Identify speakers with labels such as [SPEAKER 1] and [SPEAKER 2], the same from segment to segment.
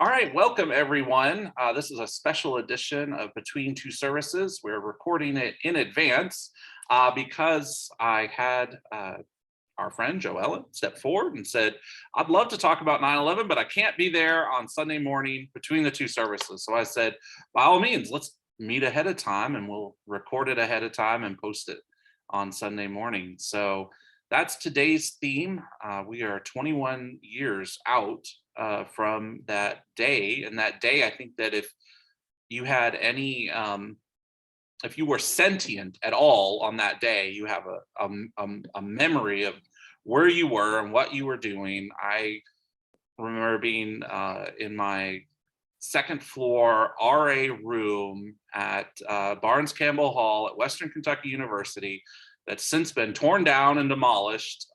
[SPEAKER 1] All right, welcome everyone. This is a special edition of Between Two Services. We're recording it in advance because I had our friend Joe Ellen step forward and said, I'd love to talk about 9/11, but I can't be there on Sunday morning between the two services. So I said, by all means, let's meet ahead of time and we'll record it ahead of time and post it on Sunday morning. So that's today's theme. We are 21 years out from that day. And that day, I think that if you had any, if you were sentient at all on that day, you have a memory of where you were and what you were doing. I remember being in my second floor RA room at Barnes Campbell Hall at Western Kentucky University that's since been torn down and demolished,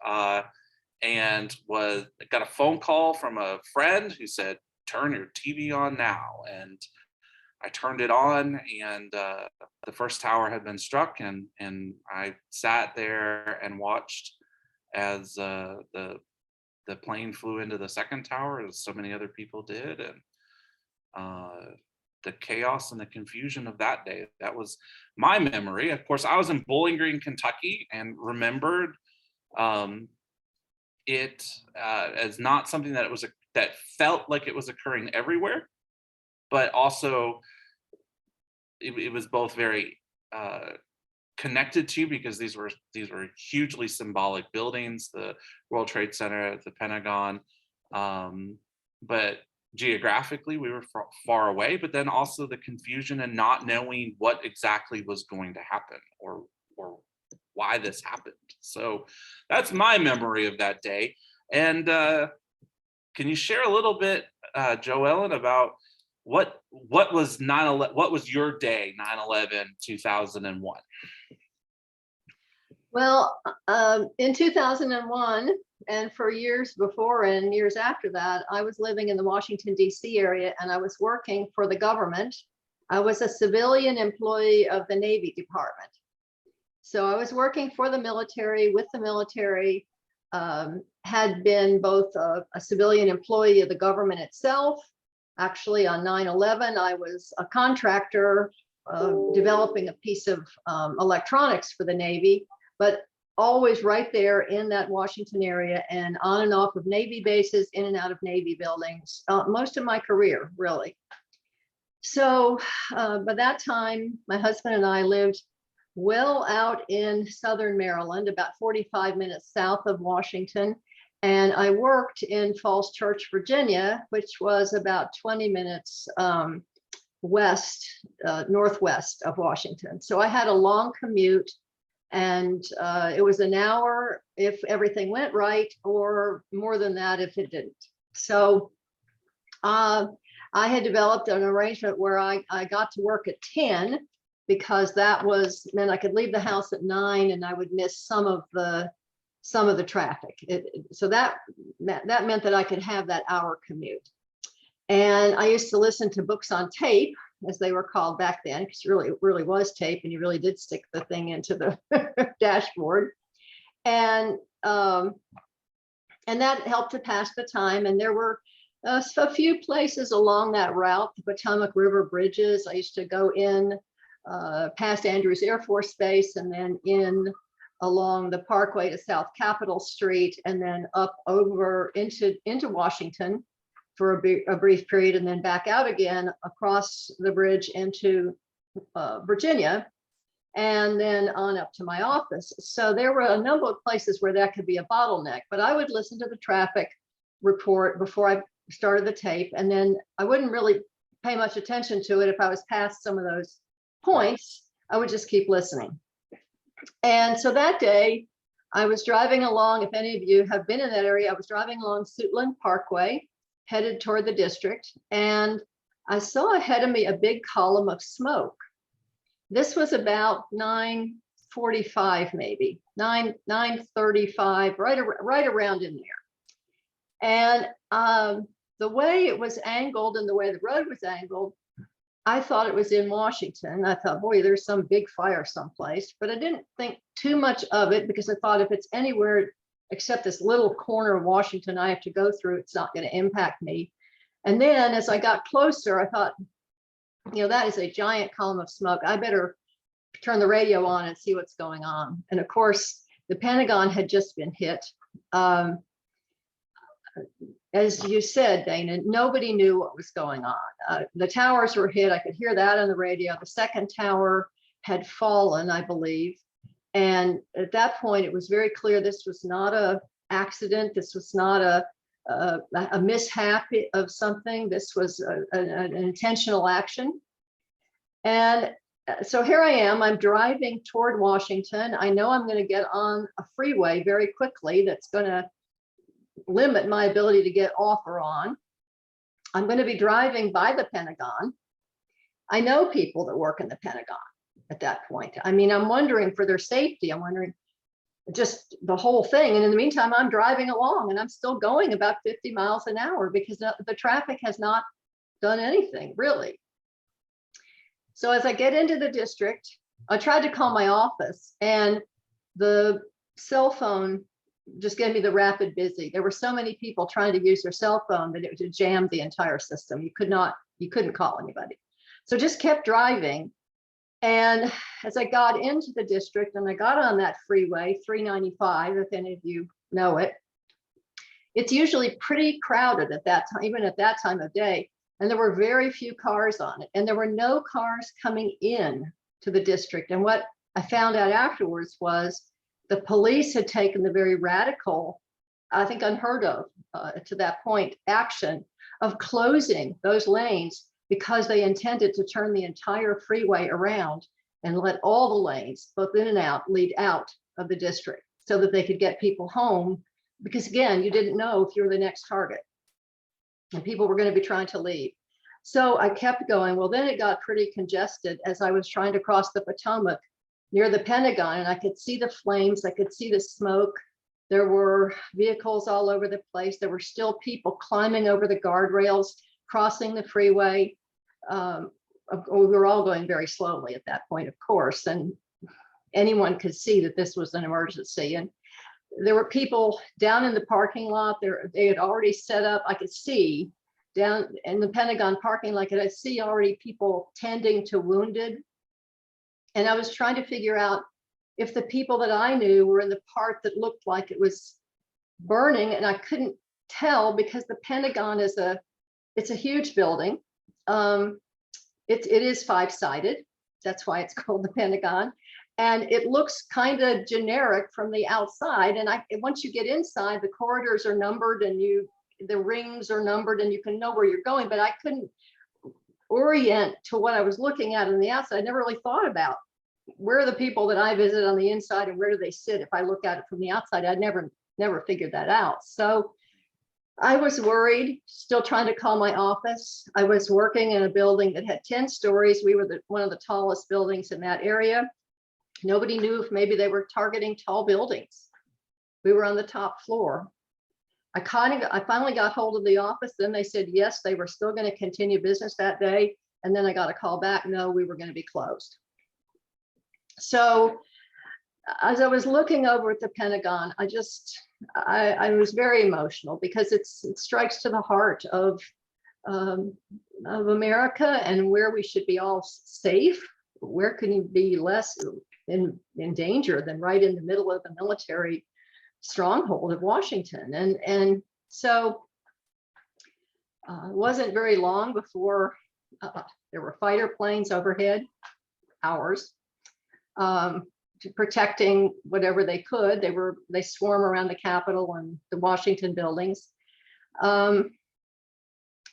[SPEAKER 1] and got a phone call from a friend who said, turn your TV on now. And I turned it on, and the first tower had been struck, and I sat there and watched as the plane flew into the second tower, as so many other people did, and the chaos and the confusion of that day. That was my memory. Of course, I was in Bowling Green, Kentucky, and remembered it as not something that felt like it was occurring everywhere, but also it was both very connected to, because these were hugely symbolic buildings, the World Trade Center, the Pentagon, but geographically we were far away, but then also the confusion and not knowing what exactly was going to happen or why this happened. So that's my memory of that day. And can you share a little bit, Joellen, about what was 9/11? What was your day, 9/11, 2001?
[SPEAKER 2] Well, in 2001, and for years before and years after that, I was living in the Washington, D.C. area, and I was working for the government. I was a civilian employee of the Navy Department. So I was working for the military, with the military, had been both a civilian employee of the government itself. Actually, on 9/11, I was a contractor developing a piece of electronics for the Navy, but always right there in that Washington area and on and off of Navy bases, in and out of Navy buildings, most of my career, really. So by that time, my husband and I lived well out in southern Maryland, about 45 minutes south of Washington. And I worked in Falls Church, Virginia, which was about 20 minutes northwest of Washington. So I had a long commute, and it was an hour if everything went right, or more than that if it didn't. So I had developed an arrangement where I got to work at 10, because that meant I could leave the house at 9 and I would miss some of the traffic. So that meant that I could have that hour commute. And I used to listen to books on tape, as they were called back then, because it really was tape, and you really did stick the thing into the dashboard. And that helped to pass the time. And there were a few places along that route, the Potomac River bridges. I used to go in past Andrews Air Force Base, and then in along the Parkway to South Capitol Street, and then up over into Washington for a brief period, and then back out again across the bridge into Virginia, and then on up to my office. So there were a number of places where that could be a bottleneck, but I would listen to the traffic report before I started the tape, and then I wouldn't really pay much attention to it if I was past some of those points. I would just keep listening. And so that day I was driving along, if any of you have been in that area, I was driving along Suitland Parkway, headed toward the district, and I saw ahead of me a big column of smoke. This was about 9:45, maybe 9:35, right around in there. And the way it was angled and the way the road was angled, I thought it was in Washington. I thought, boy, there's some big fire someplace, but I didn't think too much of it, because I thought if it's anywhere except this little corner of Washington I have to go through, it's not going to impact me. And then as I got closer, I thought, that is a giant column of smoke. I better turn the radio on and see what's going on. And of course, the Pentagon had just been hit. As you said, Dana, nobody knew what was going on. The towers were hit. I could hear that on the radio. The second tower had fallen, I believe. And at that point, it was very clear this was not an accident. This was not a mishap of something. This was an intentional action. And so here I am, I'm driving toward Washington. I know I'm going to get on a freeway very quickly that's going to limit my ability to get off or on. I'm going to be driving by the Pentagon. I know people that work in the Pentagon at that point. I mean, I'm wondering for their safety. I'm wondering just the whole thing. And in the meantime, I'm driving along and I'm still going about 50 miles an hour because the traffic has not done anything really. So as I get into the district, I tried to call my office and the cell phone just gave me the rapid busy. There were so many people trying to use their cell phone that it jammed the entire system. You couldn't call anybody. So just kept driving. And as I got into the district and I got on that freeway, 395, if any of you know it, it's usually pretty crowded at that time, even at that time of day. And there were very few cars on it. And there were no cars coming in to the district. And what I found out afterwards was the police had taken the very radical, I think unheard of to that point, action of closing those lanes because they intended to turn the entire freeway around and let all the lanes, both in and out, lead out of the district so that they could get people home. Because again, you didn't know if you were the next target and people were going to be trying to leave. So I kept going. Well, then it got pretty congested as I was trying to cross the Potomac near the Pentagon, and I could see the flames, I could see the smoke. There were vehicles all over the place. There were still people climbing over the guardrails, crossing the freeway. We were all going very slowly at that point, of course, and anyone could see that this was an emergency. And there were people down in the parking lot. They had already set up, I could see down in the Pentagon parking lot, I could see already people tending to wounded. And I was trying to figure out if the people that I knew were in the part that looked like it was burning, and I couldn't tell because the Pentagon is it's a huge building. It is 5-sided. That's why it's called the Pentagon. And it looks kind of generic from the outside. And once you get inside, the corridors are numbered and the rings are numbered and you can know where you're going, but I couldn't orient to what I was looking at on the outside. I never really thought about where are the people that I visit on the inside and where do they sit if I look at it from the outside. I'd never figured that out. So I was worried, still trying to call my office. I was working in a building that had 10 stories. We were one of the tallest buildings in that area. Nobody knew if maybe they were targeting tall buildings. We were on the top floor. I finally got hold of the office. Then they said, yes, they were still going to continue business that day. And then I got a call back. No, we were going to be closed. So as I was looking over at the Pentagon, I was very emotional because it strikes to the heart of America and where we should be all safe. Where can you be less in danger than right in the middle of the military stronghold of Washington? And so it wasn't very long before there were fighter planes overhead, ours, protecting whatever they could. They swarm around the Capitol and the Washington buildings. And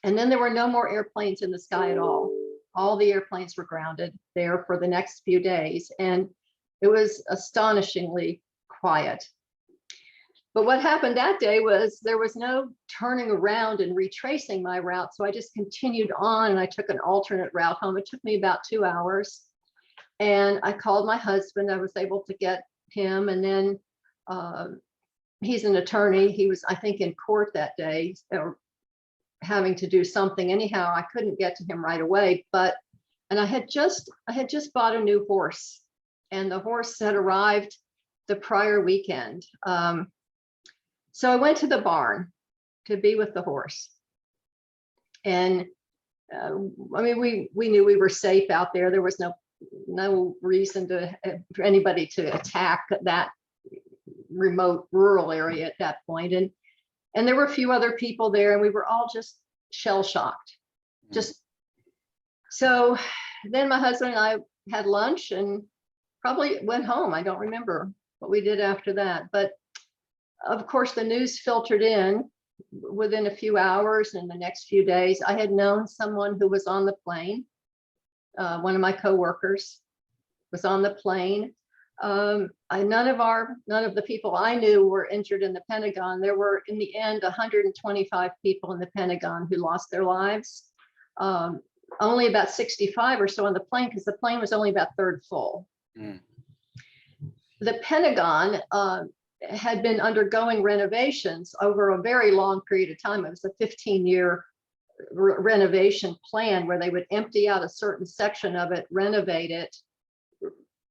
[SPEAKER 2] then there were no more airplanes in the sky at all. All the airplanes were grounded there for the next few days. And it was astonishingly quiet. But what happened that day was there was no turning around and retracing my route. So I just continued on and I took an alternate route home. It took me about 2 hours. And I called my husband. I was able to get him. And then he's an attorney. He was, I think, in court that day, or having to do something. Anyhow, I couldn't get to him right away. And I had just bought a new horse, and the horse had arrived the prior weekend. So I went to the barn to be with the horse. And I mean, we knew we were safe out there. There was no reason for anybody to attack that remote rural area at that point. And there were a few other people there, and we were all just shell shocked. Just so then my husband and I had lunch and probably went home. I don't remember what we did after that, but of course the news filtered in within a few hours. And the next few days, I had known someone who was on the plane. One of my coworkers was on the plane. None of the people I knew were injured in the Pentagon. There were, in the end, 125 people in the Pentagon who lost their lives. Only about 65 or so on the plane, because the plane was only about third full. The Pentagon had been undergoing renovations over a very long period of time. It was a 15-year renovation plan where they would empty out a certain section of it, renovate it,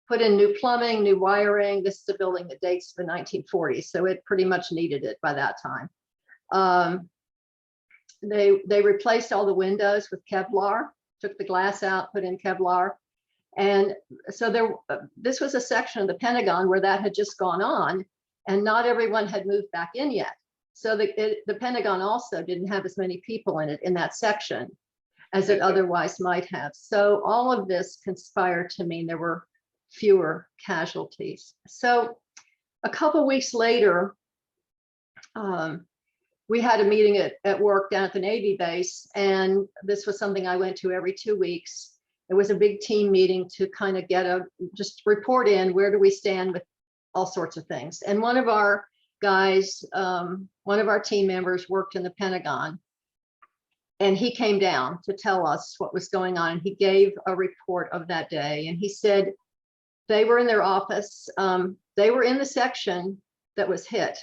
[SPEAKER 2] put in new plumbing, new wiring. This is a building that dates to the 1940s, so it pretty much needed it by that time. They replaced all the windows with Kevlar, took the glass out, put in Kevlar. And so this was a section of the Pentagon where that had just gone on, and not everyone had moved back in yet. So the Pentagon also didn't have as many people in it in that section as it otherwise might have. So all of this conspired to mean there were fewer casualties. So a couple weeks later, we had a meeting at work down at the Navy base, and this was something I went to every 2 weeks. It was a big team meeting to kind of just report in, where do we stand with all sorts of things. And one of our guys, one of our team members worked in the Pentagon, and he came down to tell us what was going on. He gave a report of that day, and he said they were in their office. They were in the section that was hit.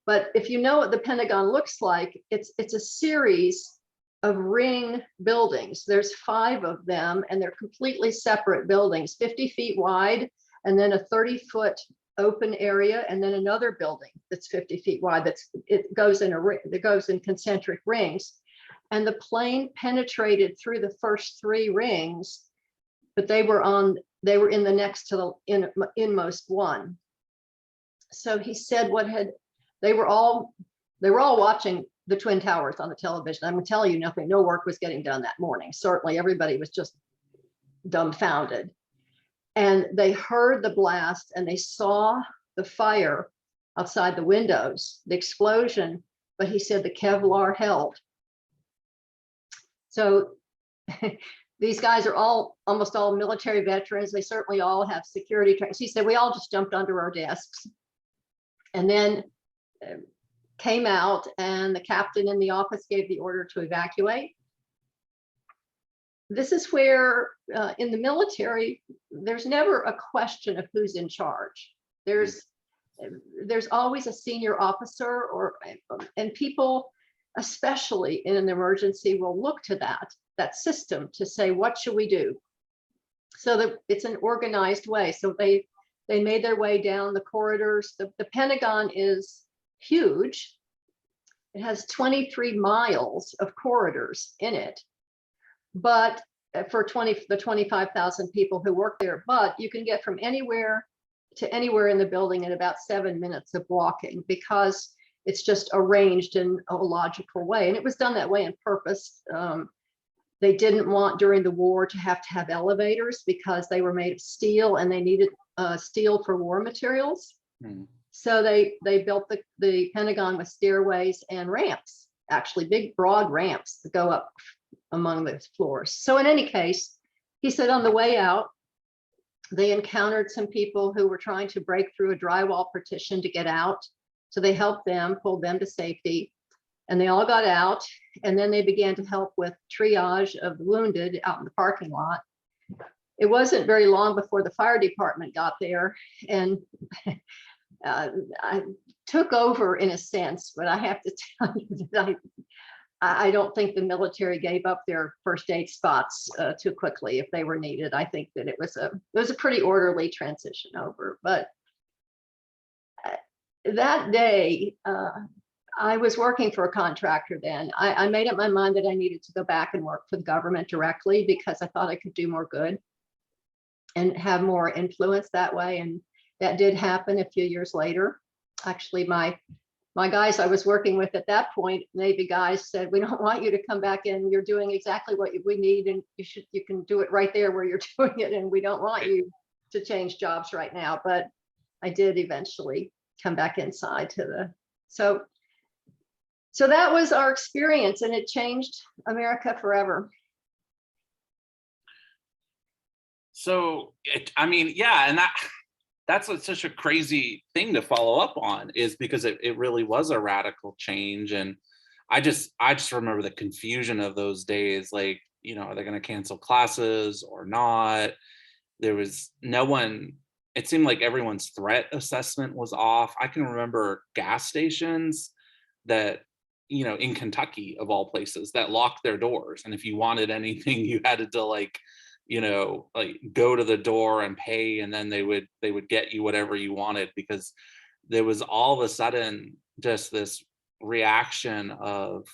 [SPEAKER 2] But if you know what the Pentagon looks like, it's a series of ring buildings. There's 5 of them, and they're completely separate buildings, 50 feet wide, and then a 30-foot open area, and then another building that's 50 feet wide. It goes in concentric rings. And the plane penetrated through the first 3 rings, but they were in the next to the inmost one. So he said they were all watching the Twin Towers on the television. I'm gonna tell you, no work was getting done that morning. Certainly everybody was just dumbfounded. And they heard the blast, and they saw the fire outside the windows, the explosion, but he said the Kevlar held. So these guys are almost all military veterans. They certainly all have security training. He said we all just jumped under our desks, and then came out, and the captain in the office gave the order to evacuate. This is where in the military, there's never a question of who's in charge. There's always a senior officer, and people, especially in an emergency, will look to that system to say, what should we do? So that it's an organized way. So they made their way down the corridors. The Pentagon is huge. It has 23 miles of corridors in it, but for the 25,000 people who work there, but you can get from anywhere to anywhere in the building in about 7 minutes of walking, because it's just arranged in a logical way. And it was done that way on purpose. They didn't want during the war to have elevators, because they were made of steel, and they needed steel for war materials. So they built the Pentagon with stairways and ramps, actually big broad ramps that go up among the floors. So in any case, he said on the way out, they encountered some people who were trying to break through a drywall partition to get out. So they helped them, pulled them to safety, and they all got out. And then they began to help with triage of the wounded out in the parking lot. It wasn't very long before the fire department got there, and I took over in a sense, but I have to tell you that I don't think the military gave up their first aid spots too quickly if they were needed. I think that it was a pretty orderly transition over. But that day, I was working for a contractor then. I made up my mind that I needed to go back and work for the government directly because I thought I could do more good and have more influence that way. And that did happen a few years later. Actually, my guys I was working with at that point, Navy guys, said, we don't want you to come back in. You're doing exactly what we need, and you can do it right there where you're doing it. And we don't want you to change jobs right now. But I did eventually come back inside to the, so that was our experience, and it changed America forever.
[SPEAKER 1] So, I mean, yeah, and that's such a crazy thing to follow up on, is because it really was a radical change. And I just remember the confusion of those days, like, you know, are they going to cancel classes or not? There was no one, it seemed like everyone's threat assessment was off. I can remember gas stations that, you know, in Kentucky of all places, that locked their doors. And if you wanted anything, you had to like, you know, like go to the door and pay, and then they would get you whatever you wanted, because there was all of a sudden just this reaction of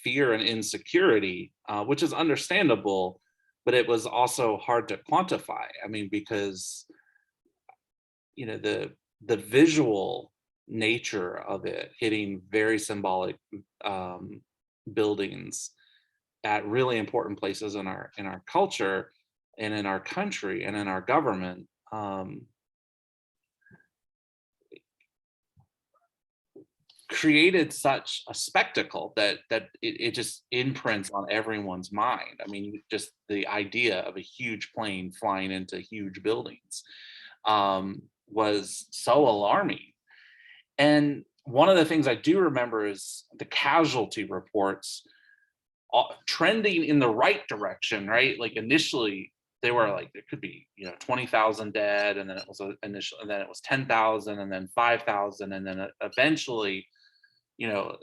[SPEAKER 1] fear and insecurity, which is understandable, but it was also hard to quantify. I mean, because, you know, the visual nature of it hitting very symbolic buildings at really important places in our culture and in our country and in our government, created such a spectacle that it just imprints on everyone's mind. I mean, just the idea of a huge plane flying into huge buildings was so alarming. And one of the things I do remember is the casualty reports trending in the right direction, right? Like initially they were like, there could be, you know, 20,000 dead, and then it was initial, and then it was 10,000, and then 5,000, and then eventually, you know,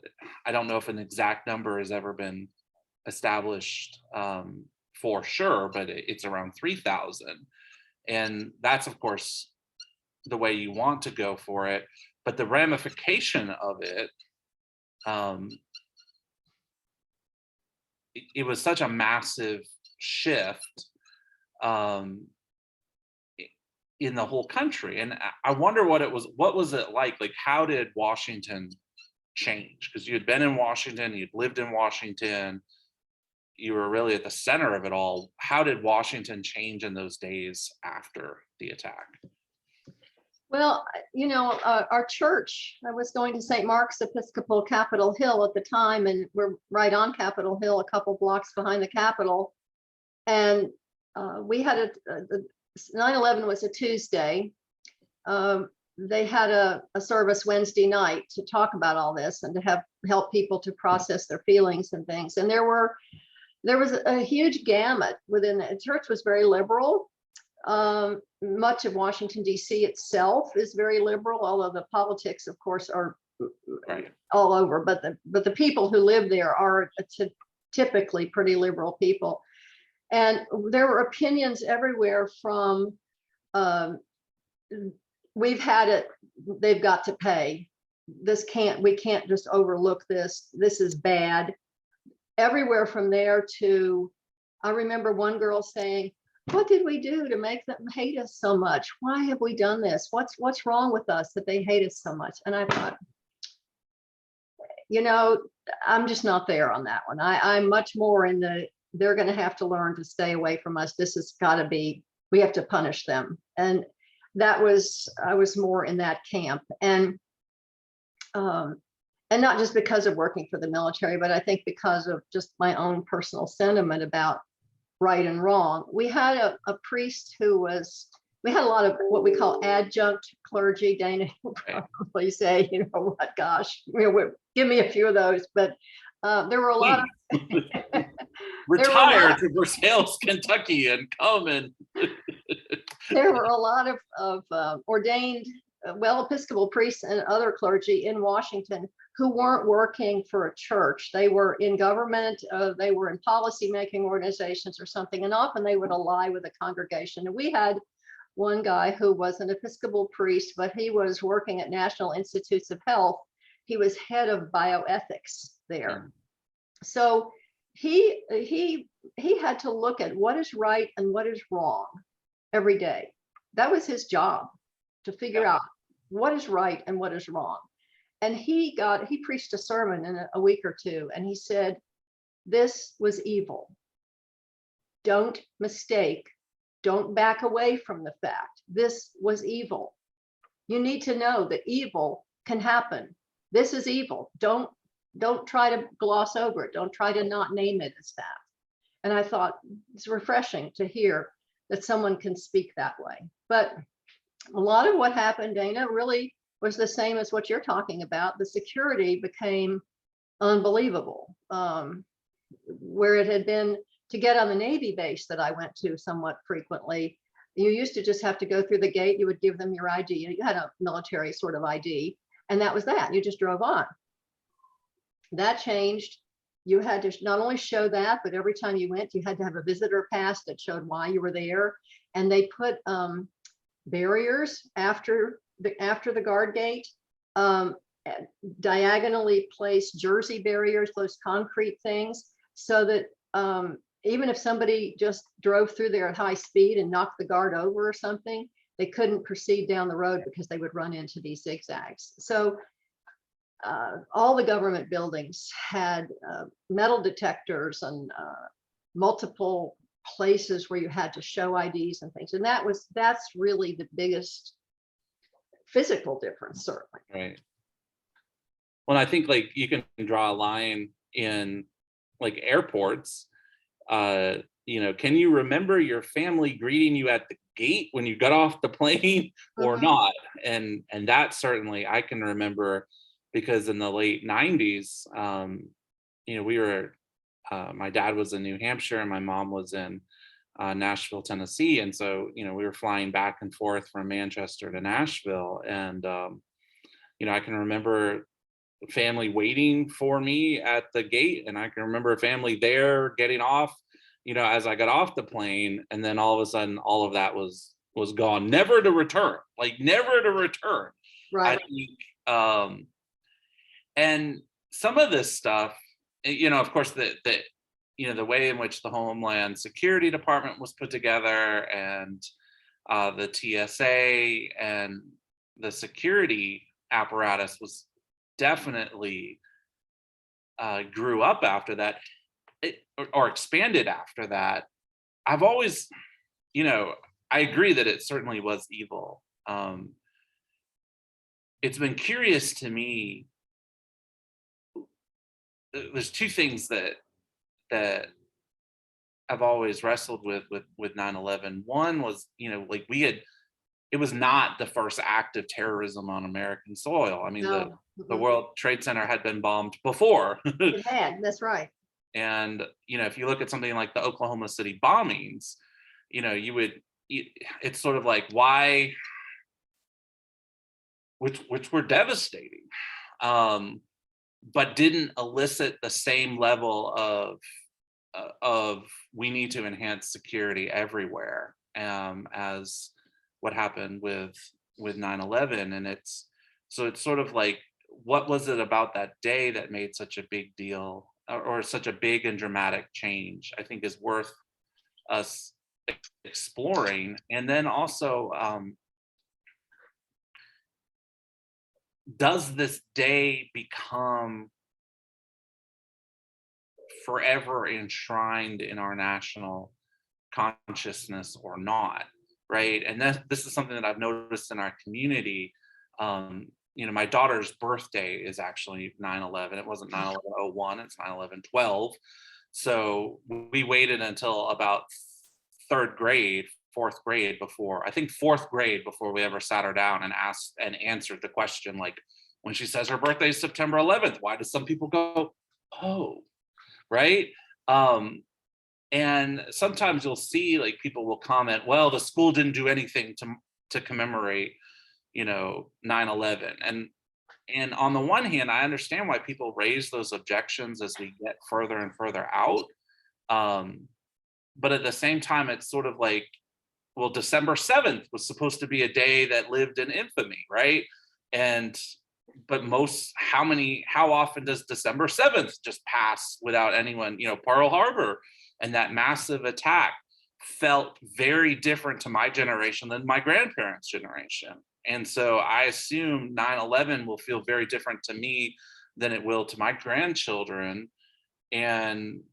[SPEAKER 1] I don't know if an exact number has ever been established for sure, but it's around 3,000. And that's, of course, the way you want to go for it. But the ramification of it, it was such a massive shift in the whole country. And I wonder what was it like? Like, how did Washington change? Because you had been in Washington, you'd lived in Washington, you were really at the center of it all. How did Washington change in those days after the attack?
[SPEAKER 2] Well, you know, our church, I was going to St. Mark's Episcopal Capitol Hill at the time, and we're right on Capitol Hill, a couple blocks behind the Capitol. And we had 9/11 was a Tuesday. They had a service Wednesday night to talk about all this and to help people to process their feelings and things. And there was a huge gamut within the church. Was very liberal. Much of Washington, D.C. itself is very liberal, although the politics, of course, are
[SPEAKER 1] Right.
[SPEAKER 2] all over. But the people who live there are typically pretty liberal people. And there were opinions everywhere from we've had it, they've got to pay. We can't just overlook this. This is bad. Everywhere from there to, I remember one girl saying, what did we do to make them hate us so much? Why have we done this? What's wrong with us that they hate us so much? And I thought, you know, I'm just not there on that one. I'm much more in they're going to have to learn to stay away from us. This has got to be, we have to punish them. And I was more in that camp. And not just because of working for the military, but I think because of just my own personal sentiment about right and wrong. We had a priest we had a lot of what we call adjunct clergy. Dana will probably say, you know what, gosh, give me a few of those. But there were a lot of
[SPEAKER 1] retire to Versailles, Kentucky, and come and
[SPEAKER 2] there were a lot of ordained, Episcopal priests and other clergy in Washington who weren't working for a church. They were in government, they were in policy-making organizations or something, and often they would ally with a congregation. And we had one guy who was an Episcopal priest, but he was working at National Institutes of Health, He was head of bioethics there.
[SPEAKER 1] Mm.
[SPEAKER 2] So he had to look at what is right and what is wrong every day. That was his job, to figure out what is right and what is wrong. And he preached a sermon in a week or two, and he said, this was evil. Don't mistake, don't back away from the fact. This was evil. You need to know that evil can happen. This is evil. Don't try to gloss over it. Don't try to not name it as that. And I thought it's refreshing to hear that someone can speak that way. But a lot of what happened, Dana, really was the same as what you're talking about. The security became unbelievable. Where it had been, to get on the Navy base that I went to somewhat frequently, you used to just have to go through the gate. You would give them your ID. You had a military sort of ID, and that was that. You just drove on. That changed. You had to not only show that, but every time you went, you had to have a visitor pass that showed why you were there. And they put barriers after the guard gate, diagonally placed jersey barriers, those concrete things, so that even if somebody just drove through there at high speed and knocked the guard over or something, they couldn't proceed down the road because they would run into these zigzags. So all the government buildings had metal detectors and multiple places where you had to show IDs and things. And that's really the biggest physical difference, certainly.
[SPEAKER 1] Right. Well, I think like you can draw a line in like airports. Can you remember your family greeting you at the gate when you got off the plane or not? And that certainly I can remember, because in the late 90s, we were, my dad was in New Hampshire and my mom was in Nashville, Tennessee. And so, we were flying back and forth from Manchester to Nashville. And, I can remember family waiting for me at the gate. And I can remember a family there getting off, as I got off the plane. And then all of a sudden, all of that was gone, never to return, never to return.
[SPEAKER 2] Right.
[SPEAKER 1] I think, and some of this stuff, of course, the way in which the Homeland Security Department was put together, and the TSA and the security apparatus was definitely grew up after that, or expanded after that. I've always, I agree that it certainly was evil. It's been curious to me. There's two things that I've always wrestled with 9/11. One was, it was not the first act of terrorism on American soil. I mean,
[SPEAKER 2] No.
[SPEAKER 1] the World Trade Center had been bombed before.
[SPEAKER 2] It had, that's right.
[SPEAKER 1] And, if you look at something like the Oklahoma City bombings, it's sort of like, why, which were devastating, but didn't elicit the same level of we need to enhance security everywhere, as what happened with 9/11. And it's sort of like, what was it about that day that made such a big deal, or such a big and dramatic change, I think is worth us exploring. And then also, does this day become forever enshrined in our national consciousness or not, right? And this is something that I've noticed in our community. My daughter's birthday is actually 9/11. It wasn't 9/11/01, it's 9/11/12. So we waited until about fourth grade before we ever sat her down and asked and answered the question, like, when she says her birthday is September 11th, why do some people go, oh, right? And sometimes you'll see, like, people will comment, well, the school didn't do anything to commemorate 9/11. And on the one hand, I understand why people raise those objections as we get further and further out. But at the same time, it's sort of like, well, December 7th was supposed to be a day that lived in infamy, right? And but how often does December 7th just pass without anyone, Pearl Harbor and that massive attack felt very different to my generation than my grandparents' generation. And so I assume 9/11 will feel very different to me than it will to my grandchildren. And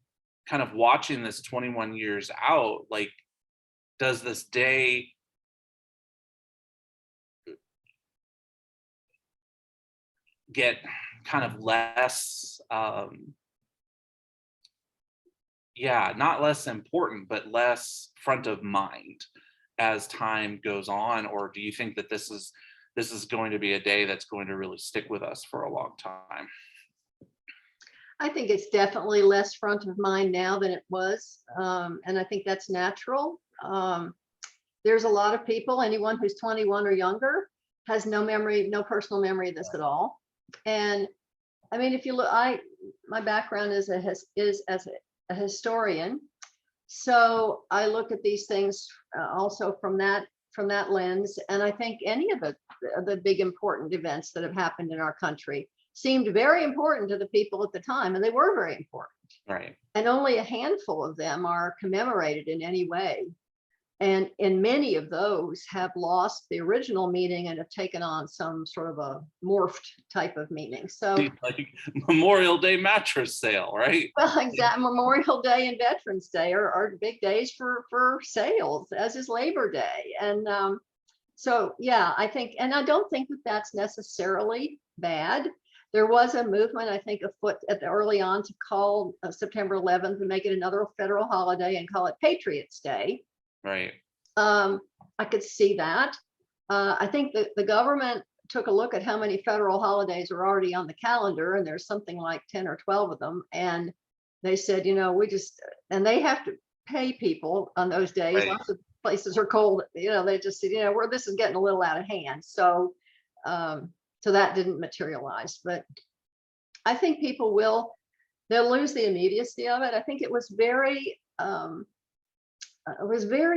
[SPEAKER 1] kind of watching this 21 years out, like, does this day get kind of less, not less important, but less front of mind as time goes on? Or do you think that this is going to be a day that's going to really stick with us for a long time?
[SPEAKER 2] I think it's definitely less front of mind now than it was. And I think that's natural. There's a lot of people, anyone who's 21 or younger has no memory, no personal memory of this at all. And I mean, if you look, my background is as a historian. So I look at these things also from that lens. And I think any of the big important events that have happened in our country seemed very important to the people at the time, and they were very important.
[SPEAKER 1] Right.
[SPEAKER 2] And only a handful of them are commemorated in any way. And many of those have lost the original meaning and have taken on some sort of a morphed type of meaning. So,
[SPEAKER 1] like Memorial Day mattress sale, right?
[SPEAKER 2] well, exactly. Memorial Day and Veterans Day are big days for sales, as is Labor Day. And so, yeah, I think, and I don't think that that's necessarily bad. There was a movement, I think, afoot at the early on to call September 11th and make it another federal holiday and call it Patriots Day.
[SPEAKER 1] Right.
[SPEAKER 2] I could see that. I think that the government took a look at how many federal holidays are already on the calendar, and there's something like 10 or 12 of them. And they said, and they have to pay people on those days.
[SPEAKER 1] Right.
[SPEAKER 2] Lots of places are cold. They just said, this is getting a little out of hand. So, so that didn't materialize. But I think they'll lose the immediacy of it. I think it was very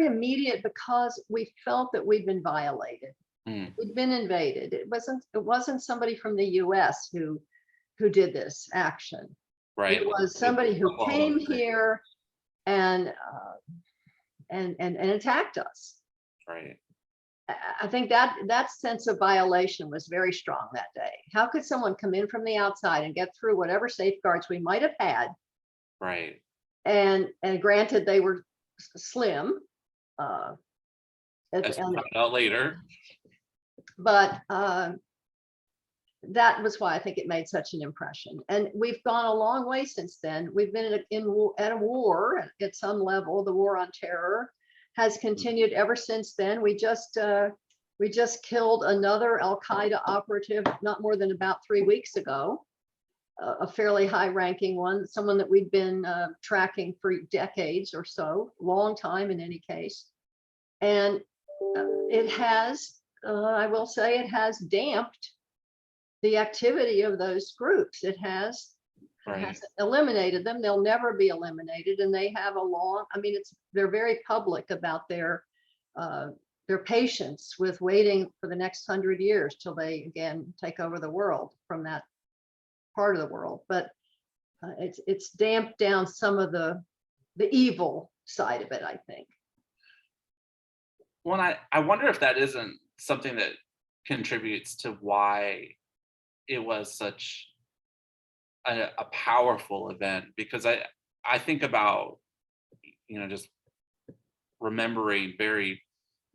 [SPEAKER 2] immediate because we felt that we'd been violated. We'd been invaded. It wasn't somebody from the US who did this action.
[SPEAKER 1] Right.
[SPEAKER 2] It was somebody who came here and attacked us.
[SPEAKER 1] Right.
[SPEAKER 2] I think that sense of violation was very strong that day. How could someone come in from the outside and get through whatever safeguards we might have had?
[SPEAKER 1] Right.
[SPEAKER 2] And granted, they were slim.
[SPEAKER 1] As we found out later.
[SPEAKER 2] But that was why I think it made such an impression. And we've gone a long way since then. We've been at a war at some level. The war on terror has continued ever since then. We just killed another Al-Qaeda operative not more than about 3 weeks ago, a fairly high-ranking one, someone that we've been tracking for decades or so, long time in any case. And it has, I will say, it has damped the activity of those groups. It has eliminated them. They'll never be eliminated, and they have they're very public about their patience with waiting for the next 100 years till they again take over the world from that part of the world. But it's damped down some of the evil side of it, I think.
[SPEAKER 1] Well, I wonder if that isn't something that contributes to why it was such a powerful event, because I think about, just remembering very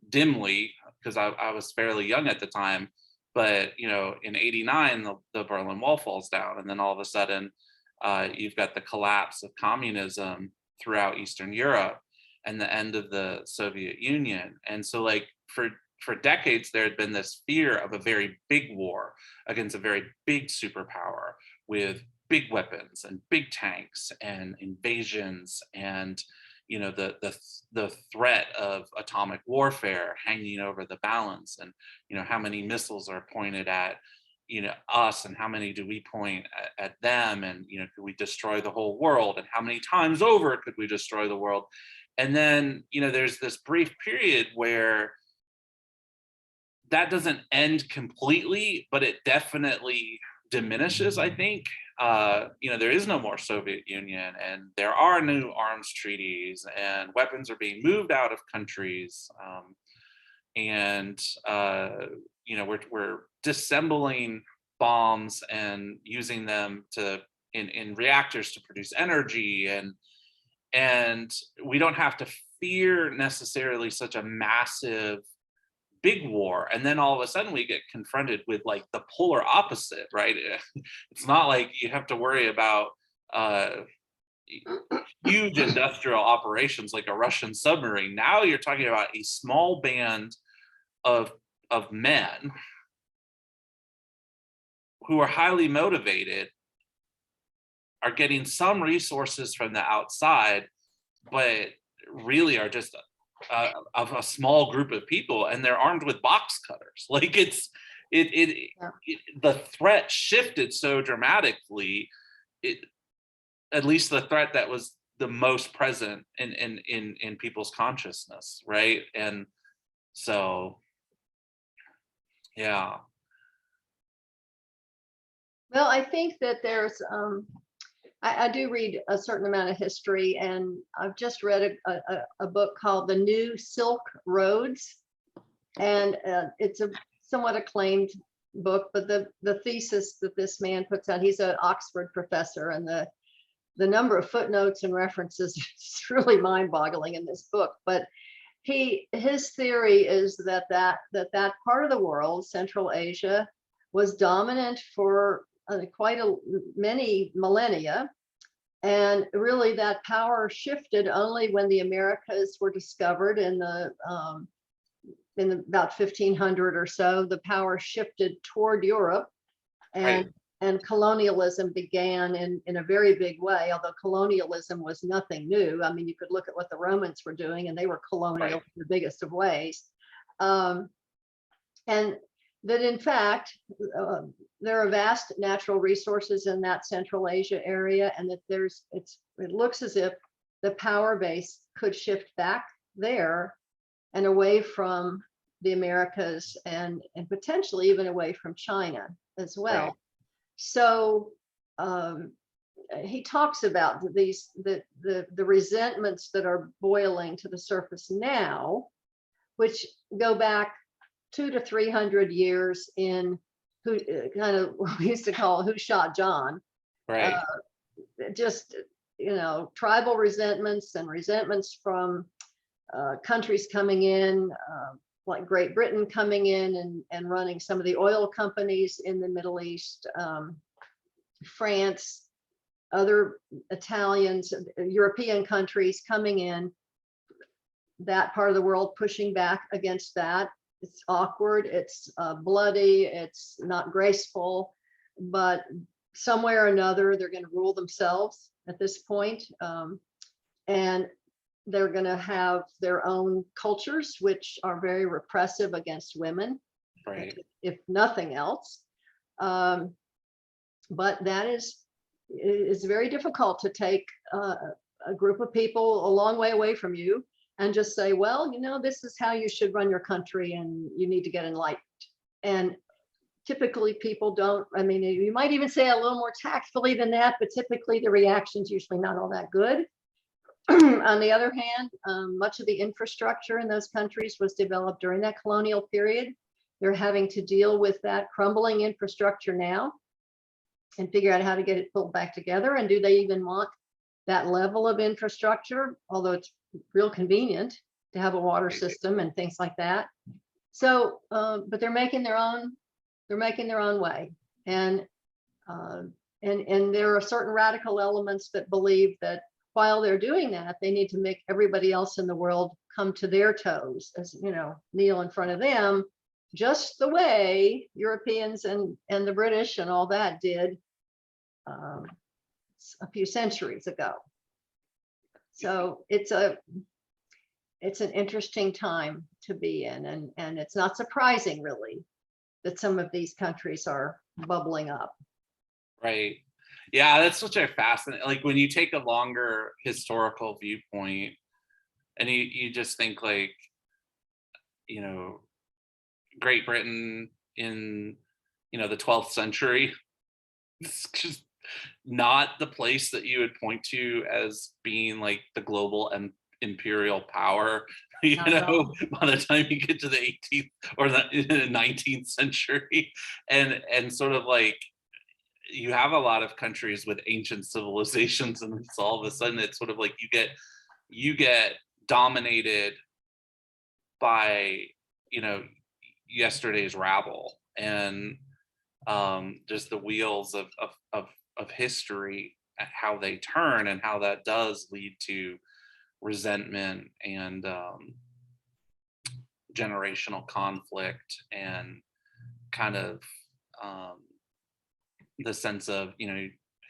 [SPEAKER 1] dimly, because I was fairly young at the time, but in '89 the Berlin Wall falls down, and then all of a sudden you've got the collapse of communism throughout Eastern Europe and the end of the Soviet Union. And so, like, for decades there had been this fear of a very big war against a very big superpower with big weapons and big tanks and invasions, and the threat of atomic warfare hanging over the balance, and how many missiles are pointed at us, and how many do we point at them, and could we destroy the whole world, and how many times over could we destroy the world? And then there's this brief period where that doesn't end completely, but it definitely diminishes, I think. There is no more Soviet Union, and there are new arms treaties, and weapons are being moved out of countries. And we're disassembling bombs and using them in reactors to produce energy, and we don't have to fear necessarily such a massive big war. And then all of a sudden we get confronted with like the polar opposite, right? It's not like you have to worry about huge industrial operations like a Russian submarine. Now you're talking about a small band of men who are highly motivated, are getting some resources from the outside, but really are just of a small group of people, and they're armed with box cutters. Like the threat shifted so dramatically. At least the threat that was the most present in people's consciousness, right? And so, yeah.
[SPEAKER 2] Well, I think that there's, I do read a certain amount of history, and I've just read a book called The New Silk Roads, and it's a somewhat acclaimed book, but the thesis that this man puts out, he's an Oxford professor, and the number of footnotes and references is really mind-boggling in this book. But his theory is that part of the world, Central Asia, was dominant for quite many millennia, and really that power shifted only when the Americas were discovered in about 1500 or so. The power shifted toward Europe, and
[SPEAKER 1] Right.
[SPEAKER 2] and colonialism began in a very big way, although colonialism was nothing new. I mean, you could look at what the Romans were doing, and they were colonial
[SPEAKER 1] Right.
[SPEAKER 2] in the biggest of ways. And that in fact, there are vast natural resources in that Central Asia area, and that it looks as if the power base could shift back there and away from the Americas, and potentially even away from China as well.
[SPEAKER 1] Right.
[SPEAKER 2] So he talks about the resentments that are boiling to the surface now, which go back 200 to 300 years in who kind of what we used to call Who Shot John.
[SPEAKER 1] Right.
[SPEAKER 2] Just tribal resentments and resentments from countries coming in, like Great Britain coming in and running some of the oil companies in the Middle East, France, other Italians, European countries coming in, that part of the world pushing back against that. It's awkward, it's bloody, it's not graceful, but some way or another, they're going to rule themselves at this point. And they're going to have their own cultures, which are very repressive against women,
[SPEAKER 1] Right.
[SPEAKER 2] if nothing else. But that is very difficult to take a group of people a long way away from you and just say, well, this is how you should run your country, and you need to get enlightened. And typically people don't. I mean, you might even say a little more tactfully than that, but typically the reaction's usually not all that good. On the other hand, much of the infrastructure in those countries was developed during that colonial period. They're having to deal with that crumbling infrastructure now and figure out how to get it pulled back together. And do they even want that level of infrastructure, although it's real convenient to have a water system and things like that. So, but they're making their own way. And there are certain radical elements that believe that while they're doing that, they need to make everybody else in the world come to their toes, as kneel in front of them, just the way Europeans and the British and all that did a few centuries ago. So it's an interesting time to be in, and it's not surprising really that some of these countries are bubbling up.
[SPEAKER 1] Right. Yeah, that's such a fascinating, like when you take a longer historical viewpoint and you just think like, Great Britain in, the 12th century. It's just not the place that you would point to as being like the global imperial power,
[SPEAKER 2] Not at all.
[SPEAKER 1] by the time you get to the 18th or the 19th century. And sort of like, you have a lot of countries with ancient civilizations, and it's all of a sudden it's sort of like you get dominated by, you know yesterday's rabble, and just the wheels of history, how they turn, and how that does lead to resentment and generational conflict, and kind of um, the sense of,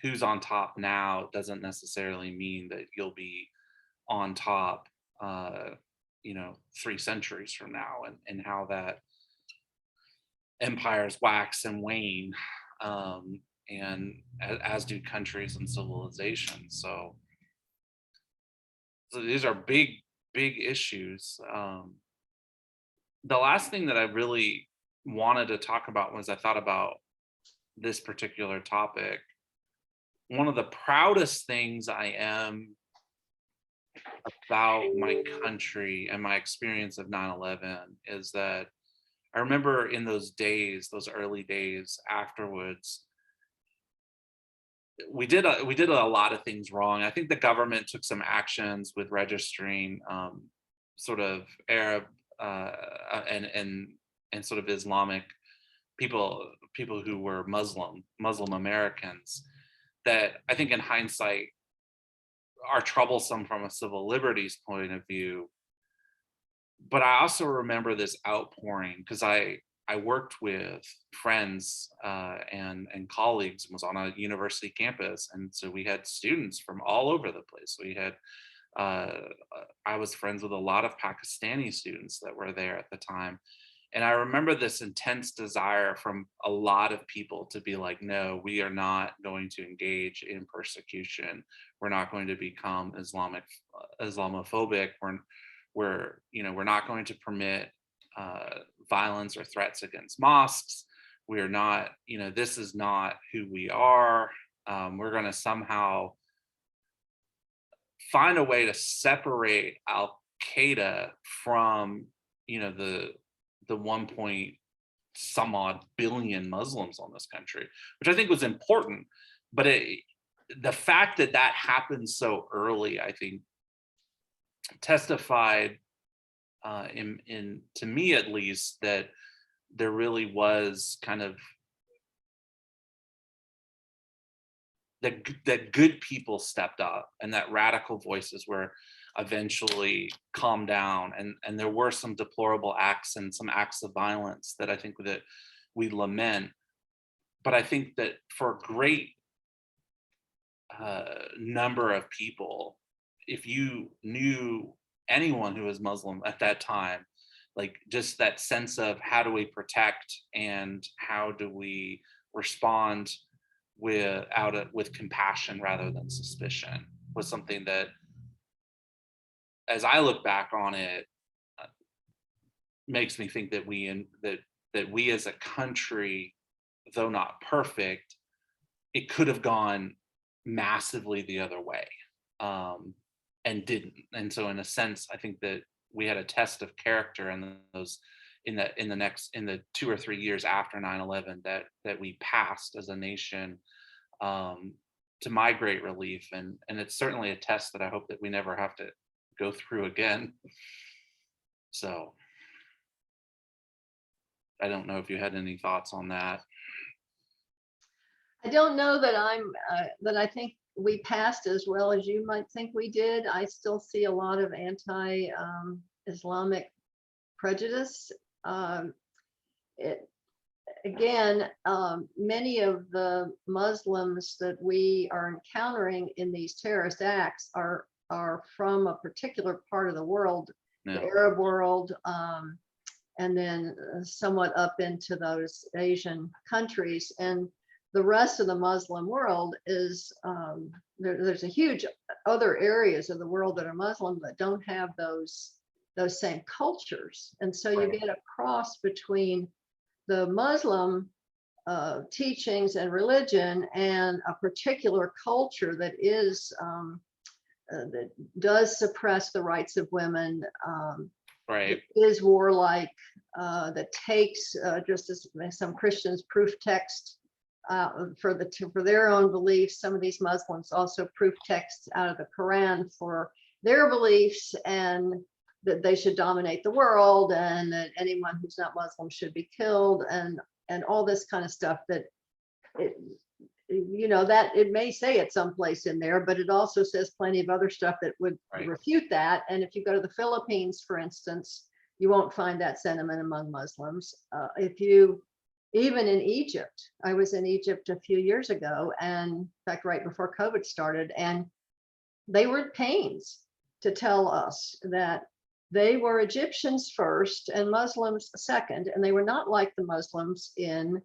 [SPEAKER 1] who's on top now doesn't necessarily mean that you'll be on top, 3 centuries from now, and how that empires wax and wane, and as do countries and civilizations. So these are big, big issues. The last thing that I really wanted to talk about was, I thought about this particular topic. One of the proudest things I am about my country and my experience of 9/11 is that I remember in those days, those early days afterwards, we did a lot of things wrong. I think the government took some actions with registering sort of Arab and sort of Islamic people who were Muslim Americans, that I think in hindsight are troublesome from a civil liberties point of view. But I also remember this outpouring because I worked with friends and colleagues, and was on a university campus, and so we had students from all over the place. I was friends with a lot of Pakistani students that were there at the time, and I remember this intense desire from a lot of people to be like, no, we are not going to engage in persecution. We're not going to become Islamophobic. We're not going to permit violence or threats against mosques. We're not, this is not who we are. We're going to somehow find a way to separate Al Qaeda from, the 1 point some odd billion Muslims on this country, which I think was important. But the fact that that happened so early, I think, testified in to me at least, that there really was kind of that good people stepped up, and that radical voices were eventually calmed down, and there were some deplorable acts and some acts of violence that I think that we lament. But I think that for a great number of people, if you knew anyone who was Muslim at that time, like just that sense of how do we protect and how do we respond with compassion rather than suspicion, was something that, as I look back on it, makes me think that we as a country, though not perfect, it could have gone massively the other way, and didn't. And so, in a sense, I think that we had a test of character in those in the 2 or 3 years after 9/11 that we passed as a nation, to my great relief, and it's certainly a test that I hope that we never have to go through again. So I don't know if you had any thoughts on that.
[SPEAKER 2] I don't know that that I think we passed as well as you might think we did. I still see a lot of anti-Islamic prejudice. Again, many of the Muslims that we are encountering in these terrorist acts are from a particular part of the world, the Arab world, and then somewhat up into those Asian countries. And the rest of the Muslim world is, there's a huge other areas of the world that are Muslim that don't have those those same cultures. And so you
[SPEAKER 1] Right.
[SPEAKER 2] get a cross between the Muslim teachings and religion and a particular culture that is that does suppress the rights of women,
[SPEAKER 1] Right.
[SPEAKER 2] is warlike, that takes, just as some Christians proof text for their own beliefs. Some of these Muslims also proof text out of the Quran for their beliefs, and that they should dominate the world, and that anyone who's not Muslim should be killed, and all this kind of stuff that it, that it may say it someplace in there, but it also says plenty of other stuff that would
[SPEAKER 1] Right.
[SPEAKER 2] refute that. And if you go to the Philippines, for instance, you won't find that sentiment among Muslims. Even in Egypt, I was in Egypt a few years ago, and in fact, right before COVID started, and they were at pains to tell us that they were Egyptians first and Muslims second, and they were not like the Muslims in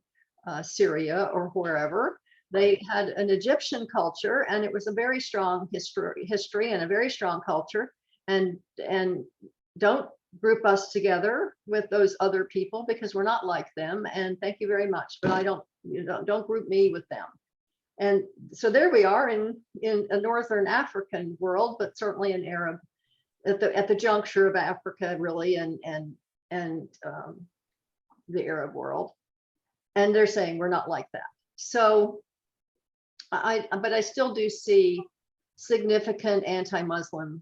[SPEAKER 2] Syria or wherever. They had an Egyptian culture, and it was a very strong history and a very strong culture. And don't group us together with those other people, because we're not like them. And thank you very much, but don't group me with them. And so there we are in a northern African world, but certainly an Arab, at the juncture of Africa, really, and the Arab world. And they're saying we're not like that. So but I still do see significant anti-Muslim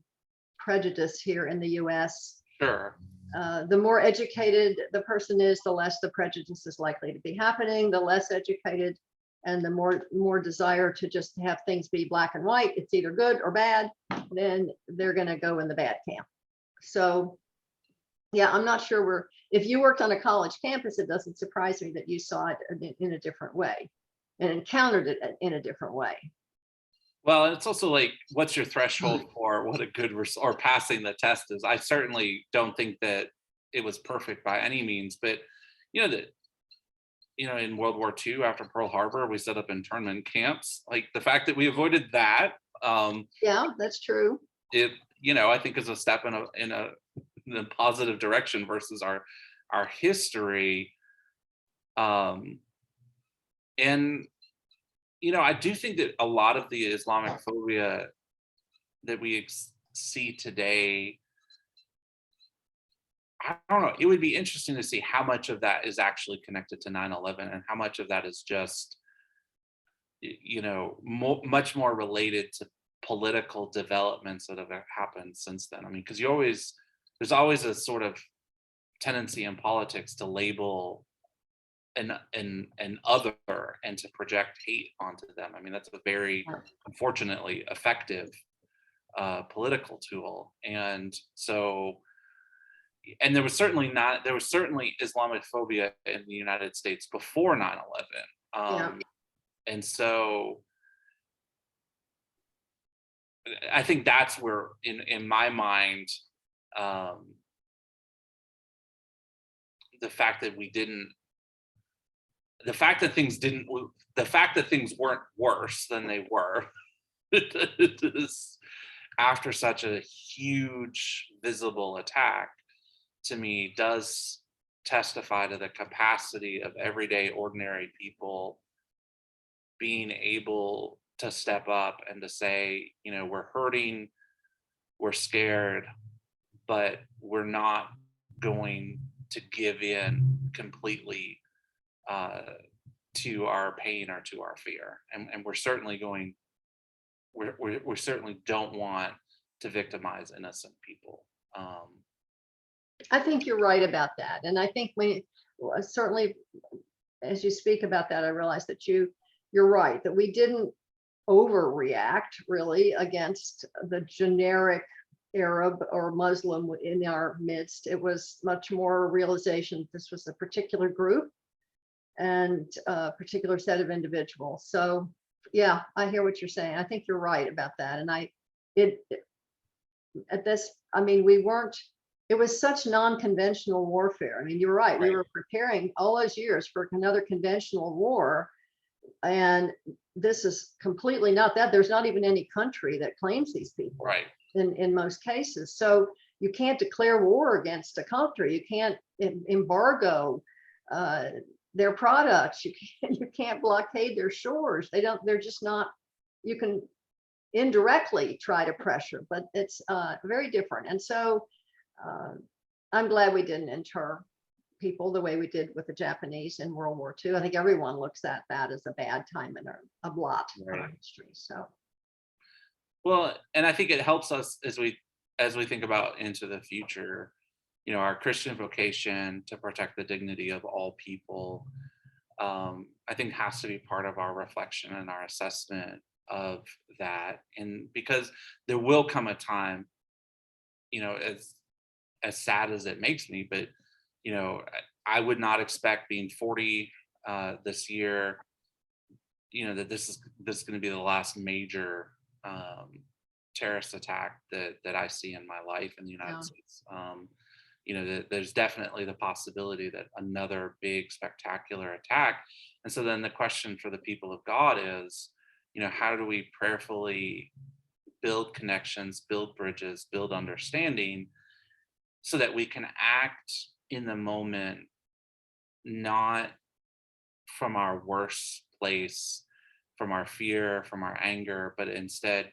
[SPEAKER 2] prejudice here in the US.
[SPEAKER 1] Sure.
[SPEAKER 2] The more educated the person is, the less the prejudice is likely to be happening. The less educated and the more desire to just have things be black and white, it's either good or bad, then they're going to go in the bad camp. So yeah, I'm not sure if you worked on a college campus, it doesn't surprise me that you saw it in a different way and encountered it in a different way.
[SPEAKER 1] Well, it's also like, what's your threshold for what a good or passing the test is? I certainly don't think that it was perfect by any means, but in World War II, after Pearl Harbor, we set up internment camps. Like, the fact that we avoided that,
[SPEAKER 2] yeah, that's true.
[SPEAKER 1] it I think is a step in a positive direction versus our history. And I do think that a lot of the Islamic phobia that we see today, I don't know, it would be interesting to see how much of that is actually connected to 9/11 and how much of that is just, much more related to political developments that have happened since then. I mean, because there's always a sort of tendency in politics to label an other and to project hate onto them. I mean, that's a very, unfortunately, effective political tool. And so, and there was certainly Islamophobia in the United States before 9/11. And so I think that's where, in my mind, the fact that things weren't worse than they were after such a huge visible attack, to me, does testify to the capacity of everyday ordinary people being able to step up and to say, we're hurting, we're scared, but we're not going to give in completely to our pain or to our fear. And we certainly don't want to victimize innocent people.
[SPEAKER 2] I think you're right about that. And I think certainly, as you speak about that, I realize that you're right, that we didn't overreact really against the generic Arab or Muslim in our midst. It was much more a realization that this was a particular group and a particular set of individuals. So yeah, I hear what you're saying. I think you're right about that. And it was such non-conventional warfare. I mean, you're right. We were preparing all those years for another conventional war. And this is completely not that. There's not even any country that claims these people in most cases. So you can't declare war against a country. You can't embargo their products. You can't blockade their shores. They're just not, you can indirectly try to pressure, but it's very different. And so I'm glad we didn't inter people the way we did with the Japanese in World War II. I think everyone looks at that as a bad time in a blot on our history. So,
[SPEAKER 1] well, and I think it helps us as we think about into the future, you know, our Christian vocation to protect the dignity of all people, I think has to be part of our reflection and our assessment of that. And because there will come a time, you know, as sad as it makes me, but you know, I would not expect being 40 this year, you know, that this is going to be the last major terrorist attack that I see in my life in the United States. You know, there's definitely the possibility that another big spectacular attack. And so then the question for the people of God is, you know, how do we prayerfully build connections, build bridges, build understanding so that we can act in the moment, not from our worst place, from our fear, from our anger, but instead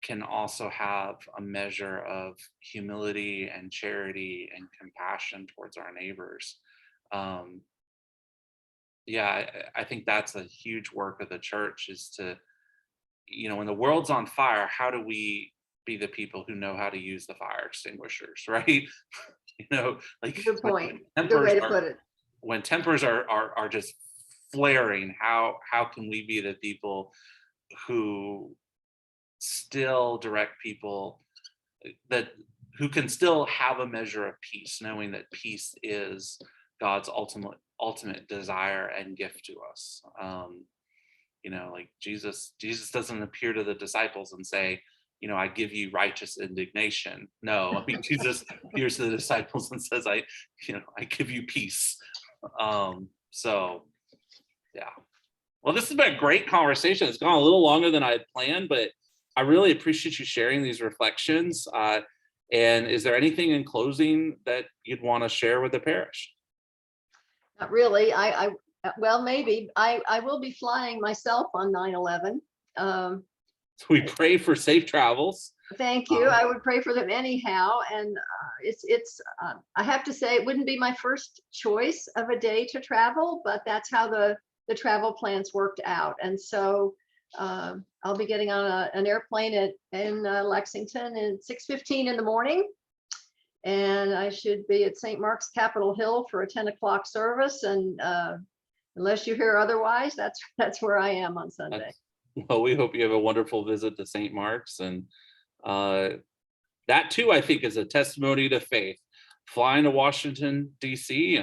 [SPEAKER 1] can also have a measure of humility and charity and compassion towards our neighbors. I think that's a huge work of the church, is to, you know, when the world's on fire, how do we be the people who know how to use the fire extinguishers, right? You know, like
[SPEAKER 2] good point. Good way to put it.
[SPEAKER 1] When tempers are just flaring, how can we be the people who still direct people, who can still have a measure of peace, knowing that peace is God's ultimate desire and gift to us. You know, like Jesus doesn't appear to the disciples and say, you know, I give you righteous indignation. No, I mean, Jesus appears to the disciples and says, I give you peace. So yeah. Well, this has been a great conversation. It's gone a little longer than I had planned, but I really appreciate you sharing these reflections. And is there anything in closing that you'd want to share with the parish?
[SPEAKER 2] Not really. Well, maybe I will be flying myself on 9/11.
[SPEAKER 1] We pray for safe travels.
[SPEAKER 2] Thank you. I would pray for them anyhow. And it's I have to say, it wouldn't be my first choice of a day to travel, but that's how the travel plans worked out. And so I'll be getting on an airplane in Lexington at 6:15 in the morning. And I should be at St. Mark's Capitol Hill for a 10 o'clock service. And unless you hear otherwise, that's where I am on Sunday.
[SPEAKER 1] Well, we hope you have a wonderful visit to St. Mark's. And that too, I think, is a testimony to faith. Flying to Washington, D.C.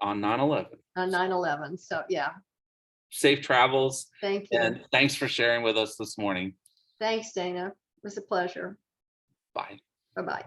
[SPEAKER 1] on 9/11.
[SPEAKER 2] On 9/11. So yeah.
[SPEAKER 1] Safe travels.
[SPEAKER 2] Thank you.
[SPEAKER 1] And thanks for sharing with us this morning.
[SPEAKER 2] Thanks, Dana. It was a pleasure.
[SPEAKER 1] Bye.
[SPEAKER 2] Bye-bye.